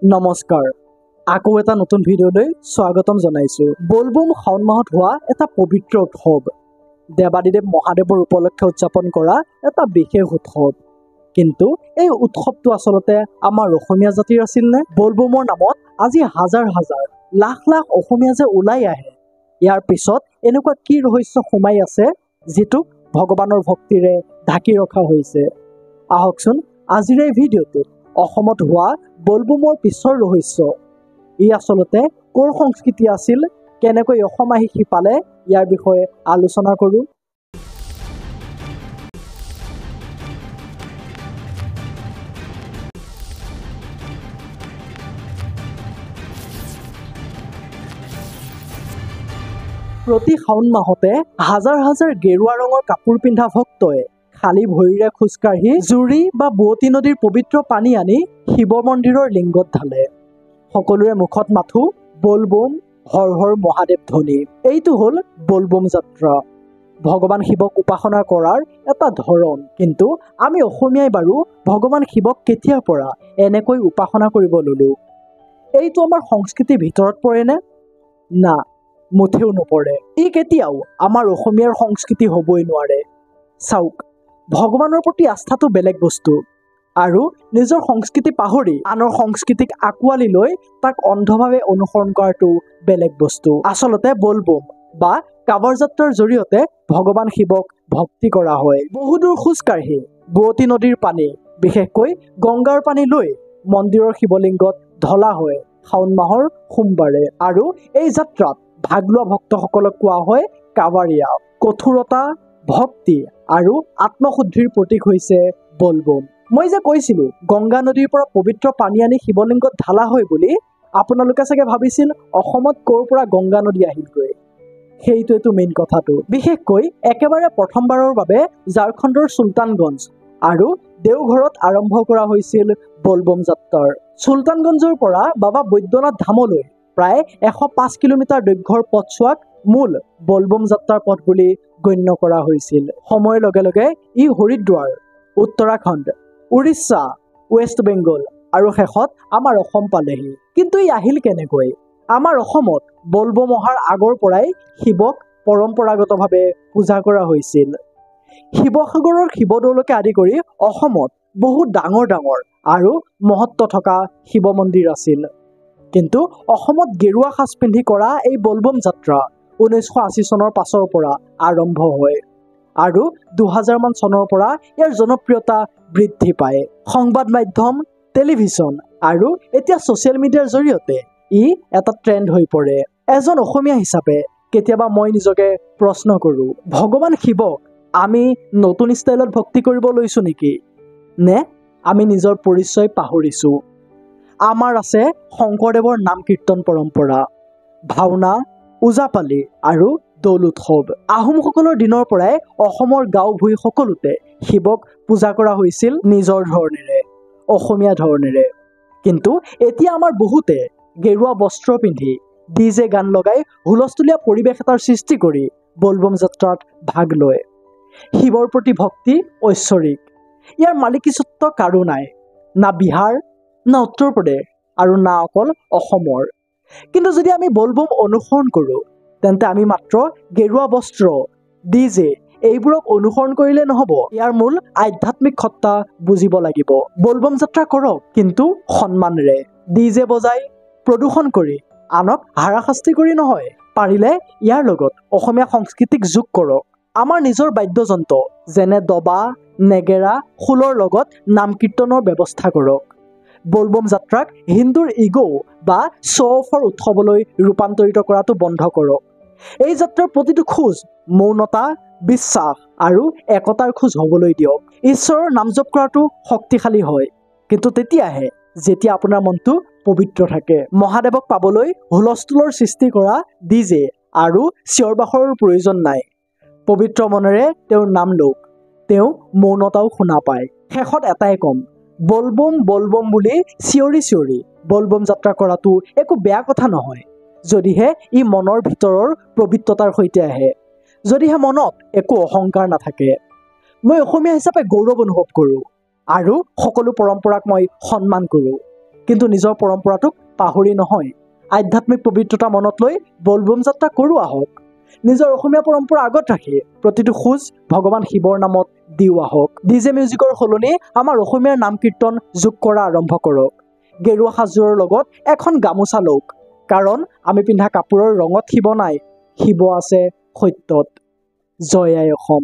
নমস্কাৰ আকৌ এটা নতুন ভিডিঅ'লৈ স্বাগতম জনাইছো। বলবম শাওণ মাহত হোৱা এটা পবিত্ৰ উৎসৱ, দেৱাদিদেৱ মহাদেৱৰ উপলক্ষে উদযাপন কৰা এটা বিশেষ উৎসৱ। কিন্তু এই উৎসৱটো আচলতে আমাৰ অসমীয়া জাতিৰ আছিল নে? বলবমৰ নামত আজি হাজাৰ হাজাৰ লাখ লাখ অসমীয়া যে ওলাই আহে, ইয়াৰ পিছত এনেকুৱা কি ৰহস্য সোমাই আছে যিটোক ভগৱানৰ ভক্তিৰে ঢাকি ৰখা হৈছে? আহকচোন আজিৰ এই ভিডিঅ'টোত অসমত হোৱা বলবমৰ পিছৰ ৰহস্য, ই আচলতে ক'ৰ সংস্কৃতি আছিল, কেনেকৈ অসম আহি সিপালে, ইয়াৰ বিষয়ে আলোচনা কৰোঁ। প্ৰতি শাওণ মাহতে হাজাৰ হাজাৰ গেৰুৱা ৰঙৰ কাপোৰ পিন্ধা ভক্তই খালী ভৰিৰে খোজকাঢ়ি জুৰি বা বোৱতী নদীৰ পবিত্ৰ পানী আনি শিৱ মন্দিৰৰ লিংগত ঢালে। সকলোৰে মুখত মাথো বলবম, হৰ হৰ মহাদেৱ ধ্বনি। এইটো হ'ল বলবম যাত্ৰা, ভগৱান শিৱক উপাসনা কৰাৰ এটা ধৰণ। কিন্তু আমি অসমীয়াই বাৰু ভগৱান শিৱক কেতিয়াৰ পৰা এনেকৈ উপাসনা কৰিব ললো? এইটো আমাৰ সংস্কৃতিৰ ভিতৰত পৰেনে? না, মুঠেও নপৰে। ই কেতিয়াও আমাৰ অসমীয়াৰ সংস্কৃতি হ'বই নোৱাৰে। চাওক, ভগৱানৰ প্ৰতি আস্থাটো বেলেগ বস্তু, আৰু নিজৰ সংস্কৃতি পাহৰি আনৰ সংস্কৃতিক আঁকোৱালি লৈ তাক অন্ধভাৱে অনুসৰণ কৰাটো বেলেগ বস্তু। আচলতে বলবম বা কাবৰ যাত্ৰাৰ জৰিয়তে ভগৱান শিৱক ভক্তি কৰা হয়। বহুদূৰ খোজকাঢ়ি বোৱতী নদীৰ পানী, বিশেষকৈ গংগাৰ পানী লৈ মন্দিৰৰ শিৱলিংগত ঢলা হয় শাওণ মাহৰ সোমবাৰে। আৰু এই যাত্ৰাত ভাগ লোৱা ভক্তসকলক কোৱা হয় কাৱাৰীয়া। কঠোৰতা, ভক্তি আৰু আত্মশুদ্ধিৰ প্ৰতীক হৈছে বলবম। মই যে কৈছিলো গংগা নদীৰ পৰা পবিত্ৰ পানী আনি শিৱলিংগত ঢালা হয় বুলি, আপোনালোকে চাগে ভাবিছিল অসমত ক'ৰ পৰা গংগা নদী আহিলগৈ। সেইটোৱেতো মেইন কথাটো। বিশেষকৈ একেবাৰে প্ৰথমবাৰৰ বাবে ঝাৰখণ্ডৰ চুলতানগঞ্জ আৰু দেওঘৰত আৰম্ভ কৰা হৈছিল বলবম যাত্ৰাৰ। চুলতানগঞ্জৰ পৰা বাবা বৈদ্যনাথ ধামলৈ প্ৰায় 105 কিলোমিটাৰ দৈৰ্ঘ্যৰ পথছোৱাক মূল বলবম যাত্ৰাৰ পথ বুলি গণ্য কৰা হৈছিল। সময়ৰ লগে লগে ই হৰিদ্বাৰ, উত্তৰাখণ্ড, উৰিষ্যা, ৱেষ্ট বেংগল আৰু শেষত আমাৰ অসম পালেহি। কিন্তু ই আহিল কেনেকৈ? আমাৰ অসমত বলবম অহাৰ আগৰ পৰাই শিৱক পৰম্পৰাগতভাৱে পূজা কৰা হৈছিল। শিৱসাগৰৰ শিৱদৌলকে আদি কৰি অসমত বহুত ডাঙৰ ডাঙৰ আৰু মহত্ব থকা শিৱ মন্দিৰ আছিল। কিন্তু অসমত গেৰুৱা সাজ পিন্ধি কৰা এই বলবম যাত্ৰা 1980 চনৰ পাছৰ পৰা আৰম্ভ হয় আৰু 2000 মান চনৰ পৰা ইয়াৰ জনপ্ৰিয়তা বৃদ্ধি পায়। সংবাদ মাধ্যম, টেলিভিছন আৰু এতিয়া ছ'চিয়েল মিডিয়াৰ জৰিয়তে ই এটা ট্ৰেণ্ড হৈ পৰে। এজন অসমীয়া হিচাপে কেতিয়াবা মই নিজকে প্ৰশ্ন কৰোঁ, ভগৱান শিৱক আমি নতুন ষ্টাইলত ভক্তি কৰিব লৈছোঁ নেকি? নে আমি নিজৰ পৰিচয় পাহৰিছোঁ? আমাৰ আছে শংকৰদেৱৰ নাম কীৰ্তন পৰম্পৰা, ভাওনা, ওজাপালি আৰু দৌল উৎসৱ। আহোমসকলৰ দিনৰ পৰাই অসমৰ গাঁও ভূঁই সকলোতে শিৱক পূজা কৰা হৈছিল নিজৰ ধৰণেৰে, অসমীয়া ধৰণেৰে। কিন্তু এতিয়া আমাৰ বহুতে গেৰুৱা বস্ত্ৰ পিন্ধি ডিজে গান লগাই হুলস্থুলীয়া পৰিৱেশ এটাৰ সৃষ্টি কৰি বলবম যাত্ৰাত ভাগ লয়। শিৱৰ প্ৰতি ভক্তি ঐশ্বৰিক, ইয়াৰ মালিকীস্বত্ব কাৰো নাই, না বিহাৰ, না উত্তৰ প্ৰদেশ আৰু না অকল অসমৰ। কিন্তু যদি আমি বলবম অনুসৰণ কৰোঁ, তেন্তে আমি মাত্ৰ গেৰুৱা বস্ত্ৰ, ডিজে এইবোৰক অনুসৰণ কৰিলে নহ'ব। ইয়াৰ মূল আধ্যাত্মিক সত্তা বুজিব লাগিব। বলবম যাত্ৰা কৰক, কিন্তু সন্মানেৰে। ডিজে বজাই, প্ৰদূষণ কৰি, আনক হাৰাশাস্তি কৰি নহয়। পাৰিলে ইয়াৰ লগত অসমীয়া সংস্কৃতিক যোগ কৰক। আমাৰ নিজৰ বাদ্যযন্ত্ৰ যেনে দবা, নেগেৰা, খোলৰ লগত নাম কীৰ্তনৰ ব্যৱস্থা কৰক। বলবম যাত্ৰাক হিন্দুৰ ইগ' বা শ্ব' অফৰ উৎসৱলৈ ৰূপান্তৰিত কৰাটো বন্ধ কৰক। এই যাত্ৰাৰ প্ৰতিটো খোজ মৌনতা, বিশ্বাস আৰু একতাৰ খোজ হ'বলৈ দিয়ক। ঈশ্বৰৰ নাম জপ কৰাটো শক্তিশালী হয়, কিন্তু তেতিয়াহে যেতিয়া আপোনাৰ মনটো পবিত্ৰ থাকে। মহাদেৱক পাবলৈ হুলস্থুলৰ সৃষ্টি কৰা ডিজে আৰু চিঞৰ বাখৰৰ প্ৰয়োজন নাই। পবিত্ৰ মনেৰে তেওঁৰ নাম লওক, তেওঁ মৌনতাও শুনা পায়। শেষত এটাই ক'ম, বলবম বলবম বুলি চিঞৰি চিঞৰি বলবম যাত্ৰা কৰাটো একো বেয়া কথা নহয়, যদিহে ই মনৰ ভিতৰৰ পবিত্ৰতাৰ সৈতে আহে, যদিহে মনত একো অহংকাৰ নাথাকে। মই অসমীয়া হিচাপে গৌৰৱ অনুভৱ কৰোঁ আৰু সকলো পৰম্পৰাক মই সন্মান কৰোঁ। কিন্তু নিজৰ পৰম্পৰাটোক পাহৰি নহয়। আধ্যাত্মিক পবিত্ৰতা মনত লৈ বলবম যাত্ৰা কৰোঁ আহক। নিজৰ অসমীয়া পৰম্পৰা আগত ৰাখি প্ৰতিটো খোজ ভগৱান শিৱৰ নামত দিওঁ আহক। ডিজে মিউজিকৰ সলনি আমাৰ অসমীয়াৰ নাম কীৰ্তন যোগ কৰা আৰম্ভ কৰক। গেৰুৱা সাজযোৰৰ লগত এখন গামোচা লওক, কাৰণ আমি পিন্ধা কাপোৰৰ ৰঙত শিৱ নাই, শিৱ আছে সত্যত। জয় আই অসম।